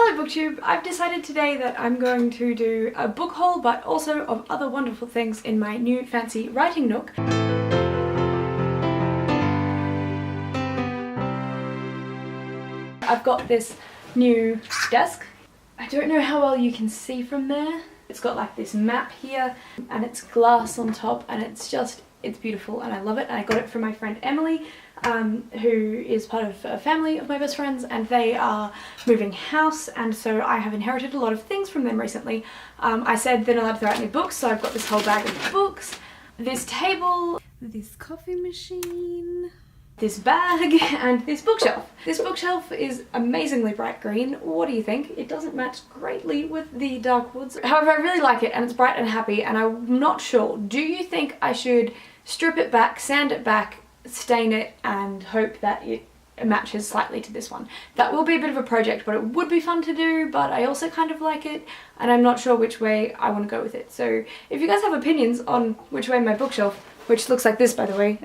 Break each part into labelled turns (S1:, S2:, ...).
S1: Hello booktube! I've decided today that I'm going to do a book haul but also of other wonderful things in my new fancy writing nook. I've got this new desk. I don't know how well you can see from there. It's got like this map here and it's glass on top and it's beautiful and I love it. And I got it from my friend Emily, who is part of a family of my best friends, and they are moving house, and so I have inherited a lot of things from them recently. I said they're not allowed to throw out any books, so I've got this whole bag of books, this table, this coffee machine, this bag, and this bookshelf. This bookshelf is amazingly bright green. What do you think? It doesn't match greatly with the dark woods. However, I really like it and it's bright and happy, and I'm not sure. Do you think I should strip it back, sand it back, stain it, and hope that it matches slightly to this one? That will be a bit of a project, but it would be fun to do, but I also kind of like it, and I'm not sure which way I want to go with it. So if you guys have opinions on which way my bookshelf, which looks like this by the way,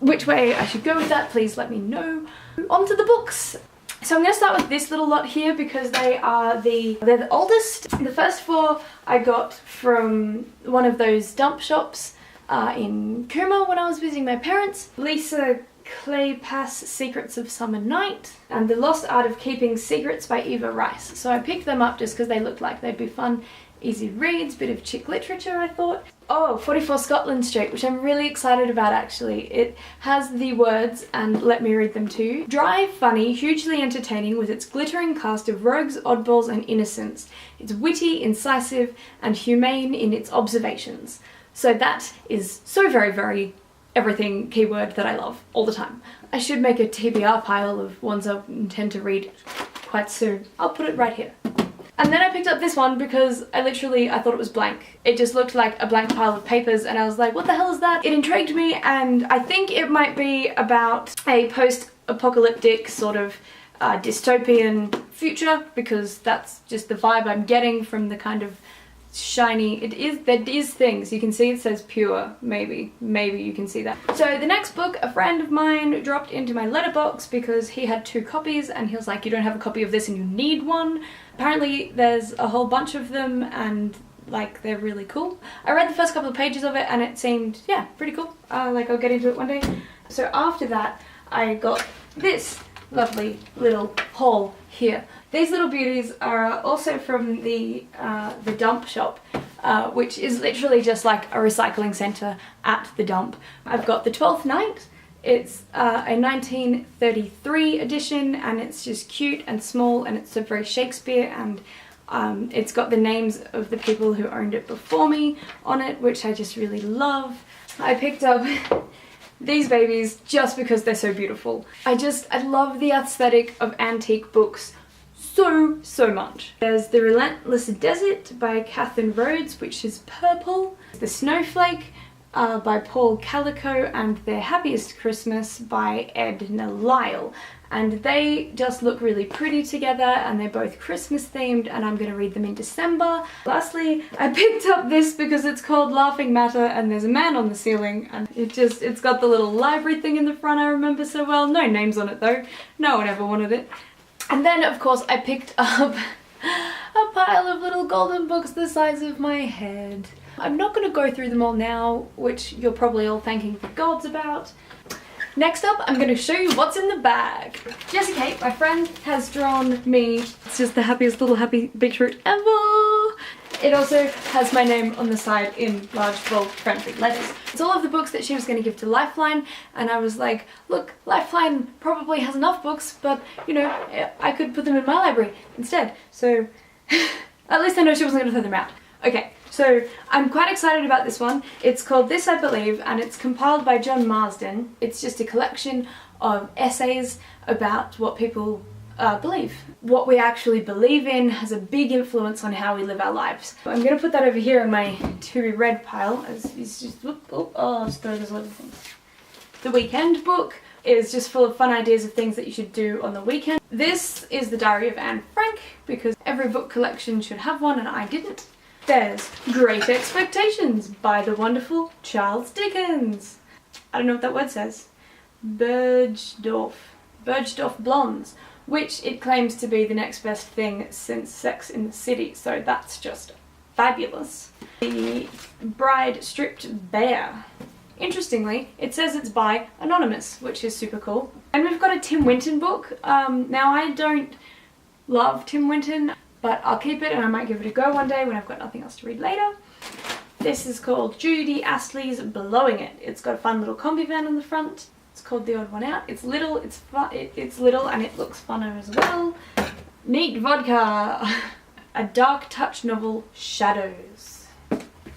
S1: which way I should go with that, please let me know. On to the books. So I'm going to start with this little lot here because they're the oldest. The first four I got from one of those dump shops in Cooma when I was visiting my parents. Lisa Kleypas' Secrets of Summer Night and The Lost Art of Keeping Secrets by Eva Rice. So I picked them up just because they looked like they'd be fun, easy reads, bit of chick literature I thought. Oh, 44 Scotland Street, which I'm really excited about actually. It has the words, and let me read them to you. Dry, funny, hugely entertaining with its glittering cast of rogues, oddballs and innocents. It's witty, incisive and humane in its observations. So that is so very, very everything keyword that I love all the time. I should make a TBR pile of ones I intend to read quite soon. I'll put it right here. And then I picked up this one because I thought it was blank. It just looked like a blank pile of papers and I was like, what the hell is that? It intrigued me, and I think it might be about a post-apocalyptic sort of dystopian future, because that's just the vibe I'm getting from the kind of shiny, there is things. You can see it says pure, maybe you can see that. So the next book, a friend of mine dropped into my letterbox because he had 2 copies and he was like, you don't have a copy of this and you need one. Apparently there's a whole bunch of them and like they're really cool. I read the first couple of pages of it and it seemed, yeah, pretty cool. Like I'll get into it one day. So after that I got this lovely little haul here. These little beauties are also from the dump shop, which is literally just like a recycling centre at the dump. I've got The Twelfth Night. It's a 1933 edition and it's just cute and small and it's very Shakespeare, and it's got the names of the people who owned it before me on it, which I just really love. I picked up these babies just because they're so beautiful. I love the aesthetic of antique books so much. There's The Relentless Desert by Catherine Rhodes, which is purple. The Snowflake by Paul Calico, and Their Happiest Christmas by Edna Lyle. And they just look really pretty together and they're both Christmas themed, and I'm going to read them in December. Lastly, I picked up this because it's called Laughing Matter and there's a man on the ceiling, and it's got the little library thing in the front I remember so well. No names on it though. No one ever wanted it. And then of course I picked up a pile of little golden books the size of my head. I'm not going to go through them all now, which you're probably all thanking the gods about. Next up, I'm going to show you what's in the bag. Jessie Kate, my friend, has drawn me. It's just the happiest little happy beetroot ever. It also has my name on the side in large, bold, friendly letters. It's all of the books that she was going to give to Lifeline, and I was like, look, Lifeline probably has enough books, but, you know, I could put them in my library instead. So, at least I know she wasn't going to throw them out. Okay, so I'm quite excited about this one. It's called This I Believe, and it's compiled by John Marsden. It's just a collection of essays about what people believe. What we actually believe in has a big influence on how we live our lives. I'm going to put that over here in my to be read pile. It's just, I'll just throw those other things. The Weekend book is just full of fun ideas of things that you should do on the weekend. This is The Diary of Anne Frank, because every book collection should have one and I didn't. There's Great Expectations by the wonderful Charles Dickens. I don't know what that word says. Bergdorf Blondes. which it claims to be the next best thing since Sex in the City, so that's just fabulous. The Bride Stripped Bare. Interestingly, it says it's by Anonymous, which is super cool. And we've got a Tim Winton book. Now I don't love Tim Winton, but I'll keep it and I might give it a go one day when I've got nothing else to read later. This is called Judy Astley's Blowing It. It's got a fun little combi van on the front. It's called The Odd One Out. It's little, it's fun, it's little and it looks funner as well. Neat Vodka. A dark touch novel, Shadows.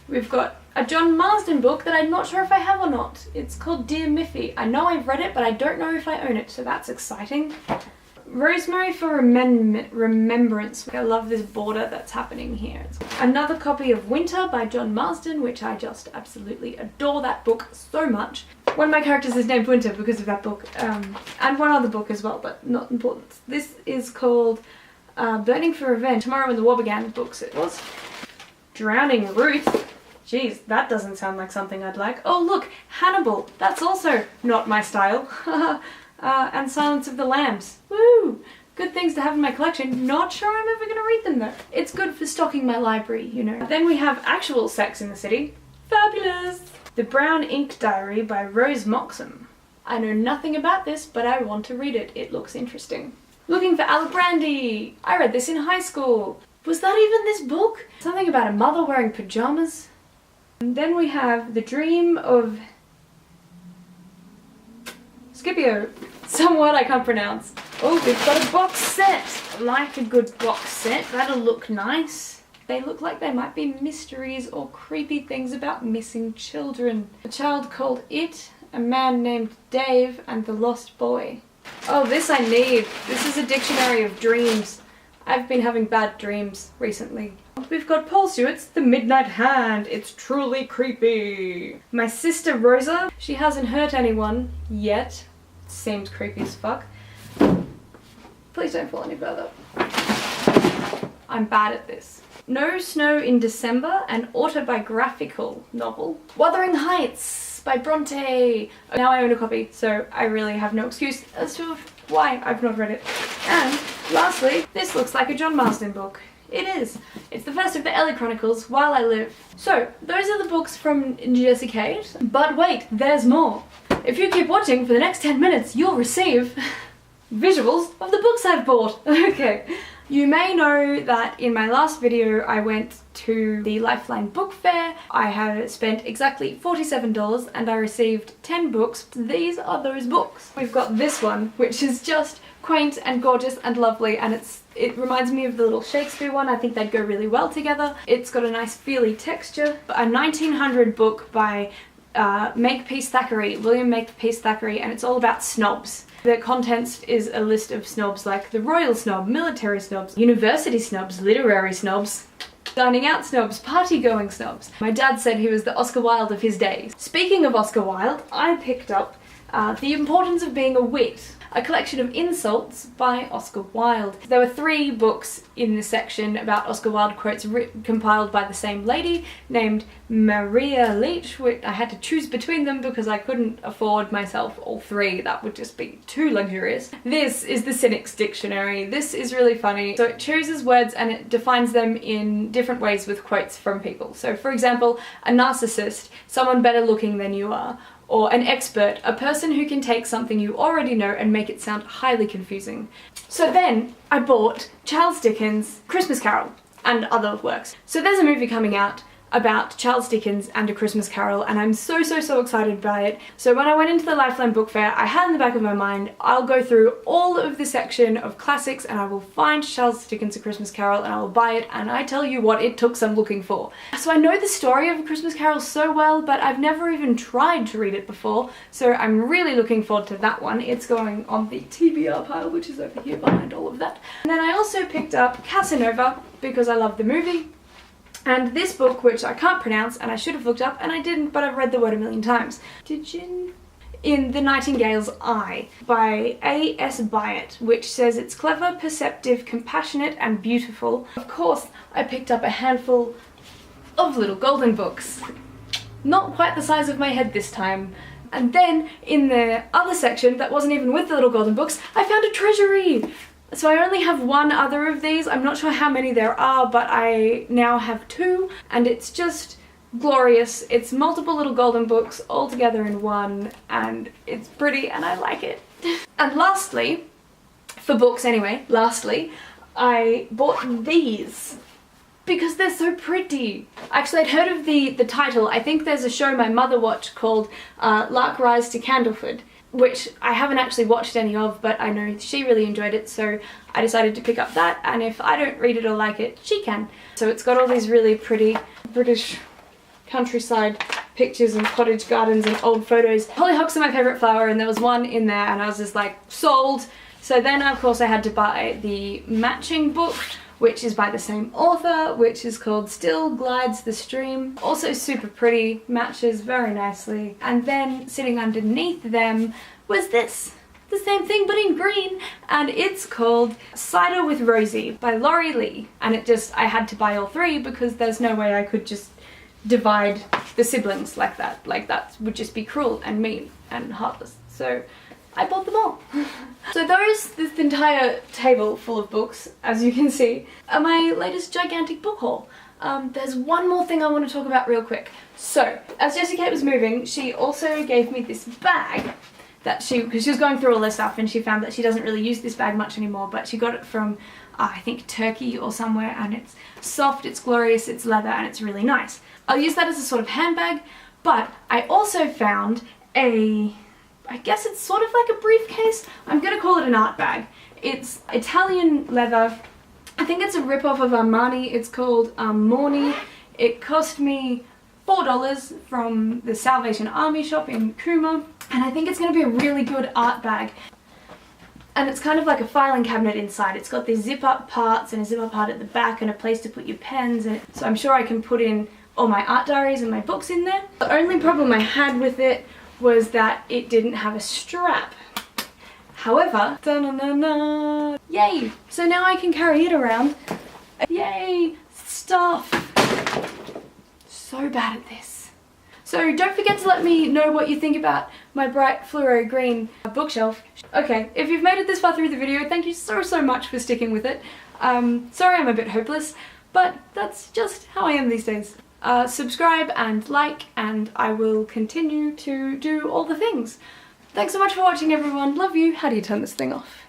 S1: We've got a John Marsden book that I'm not sure if I have or not. It's called Dear Miffy. I know I've read it, but I don't know if I own it, so that's exciting. Rosemary for Remembrance. I love this border that's happening here. Another copy of Winter by John Marsden, which I just absolutely adore that book so much. One of my characters is named Winter because of that book, and one other book as well, but not important. This is called Burning for Revenge. Tomorrow in the War Began books it was. Drowning Ruth. Jeez, that doesn't sound like something I'd like. Oh look, Hannibal. That's also not my style. And Silence of the Lambs. Woo! Good things to have in my collection. Not sure I'm ever gonna read them though. It's good for stocking my library, you know. Then we have actual Sex in the City. Fabulous! The Brown Ink Diary by Rose Moxham. I know nothing about this, but I want to read it. It looks interesting. Looking for Alibrandi. I read this in high school. Was that even this book? Something about a mother wearing pajamas. And then we have The Dream of Scipio. Some word I can't pronounce. Oh, we've got a box set. I like a good box set. That'll look nice. They look like they might be mysteries or creepy things about missing children. A Child Called It, A Man Named Dave, and The Lost Boy. Oh, this I need. This is a dictionary of dreams. I've been having bad dreams recently. We've got Paul Stewart's The Midnight Hand. It's truly creepy. My Sister Rosa. She hasn't hurt anyone yet. Seems creepy as fuck. Please don't fall any further. I'm bad at this. No Snow in December, an autobiographical novel. Wuthering Heights by Bronte. Now I own a copy, so I really have no excuse as to why I've not read it. And lastly, this looks like a John Marsden book. It is. It's the first of the Ellie Chronicles, While I Live. So, those are the books from Jessie Kate. But wait, there's more. If you keep watching for the next 10 minutes, you'll receive visuals of the books I've bought. Okay. You may know that in my last video I went to the Lifeline book fair. I had spent exactly $47 and I received 10 books. These are those books. We've got this one, which is just quaint and gorgeous and lovely, and it reminds me of the little Shakespeare one. I think they'd go really well together. It's got a nice feely texture. A 1900 book by Makepeace Thackeray, William Makepeace Thackeray, and it's all about snobs. The contents is a list of snobs like the royal snob, military snobs, university snobs, literary snobs, dining out snobs, party-going snobs. My dad said he was the Oscar Wilde of his days. Speaking of Oscar Wilde, I picked up The Importance of Being a Wit, a collection of insults by Oscar Wilde. There were 3 books in this section about Oscar Wilde quotes compiled by the same lady named Maria Leach, which I had to choose between them because I couldn't afford myself all 3. That would just be too luxurious. This is the Cynic's Dictionary. This is really funny. So it chooses words and it defines them in different ways with quotes from people. So for example, a narcissist, someone better looking than you are. Or an expert, a person who can take something you already know and make it sound highly confusing. So then I bought Charles Dickens' Christmas Carol and other works. So there's a movie coming out about Charles Dickens and A Christmas Carol, and I'm so excited by it. So when I went into the Lifeline book fair, I had in the back of my mind, I'll go through all of the section of classics and I will find Charles Dickens' A Christmas Carol and I will buy it, and I tell you what, it took some looking for. So I know the story of A Christmas Carol so well, but I've never even tried to read it before, so I'm really looking forward to that one. It's going on the TBR pile, which is over here behind all of that. And then I also picked up Casanova because I love the movie. And this book, which I can't pronounce, and I should have looked up, and I didn't, but I've read the word a million times. In The Nightingale's Eye by A.S. Byatt, which says it's clever, perceptive, compassionate, and beautiful. Of course, I picked up a handful of little golden books. Not quite the size of my head this time. And then, in the other section that wasn't even with the little golden books, I found a treasury! So I only have one other of these. I'm not sure how many there are, but I now have two, and it's just glorious. It's multiple little golden books all together in one, and it's pretty and I like it. And lastly, for books anyway, I bought these because they're so pretty. Actually, I'd heard of the title. I think there's a show my mother watched called Lark Rise to Candleford, which I haven't actually watched any of, but I know she really enjoyed it, so I decided to pick up that, and if I don't read it or like it, she can. So it's got all these really pretty British countryside pictures and cottage gardens and old photos. Hollyhocks are my favourite flower, and there was one in there and I was just like, sold! So then of course I had to buy the matching book, which is by the same author, which is called Still Glides the Stream. Also super pretty, matches very nicely. And then sitting underneath them was this. The same thing but in green, and it's called Cider with Rosie by Laurie Lee. And I had to buy all three because there's no way I could just divide the siblings like that. Like, that would just be cruel and mean and heartless. So I bought them all. So this entire table full of books, as you can see, are my latest gigantic book haul. There's one more thing I want to talk about real quick. So, as Jessie Kate was moving, she also gave me this bag that because she was going through all this stuff and she found that she doesn't really use this bag much anymore, but she got it from, I think, Turkey or somewhere, and it's soft, it's glorious, it's leather, and it's really nice. I'll use that as a sort of handbag, but I also found I guess it's sort of like a briefcase. I'm gonna call it an art bag. It's Italian leather. I think it's a rip-off of Armani. It's called Morni. It cost me $4 from the Salvation Army shop in Cooma, and I think it's gonna be a really good art bag. And it's kind of like a filing cabinet inside. It's got these zip-up parts and a zip-up part at the back and a place to put your pens, and so I'm sure I can put in all my art diaries and my books in there. The only problem I had with it was that it didn't have a strap. However, da-na-na-na, yay! So now I can carry it around. Yay! Stuff! So bad at this. So don't forget to let me know what you think about my bright fluoro green bookshelf. Okay, if you've made it this far through the video, thank you so much for sticking with it. Sorry I'm a bit hopeless, but that's just how I am these days. Subscribe and like, and I will continue to do all the things. Thanks so much for watching, everyone. Love you. How do you turn this thing off?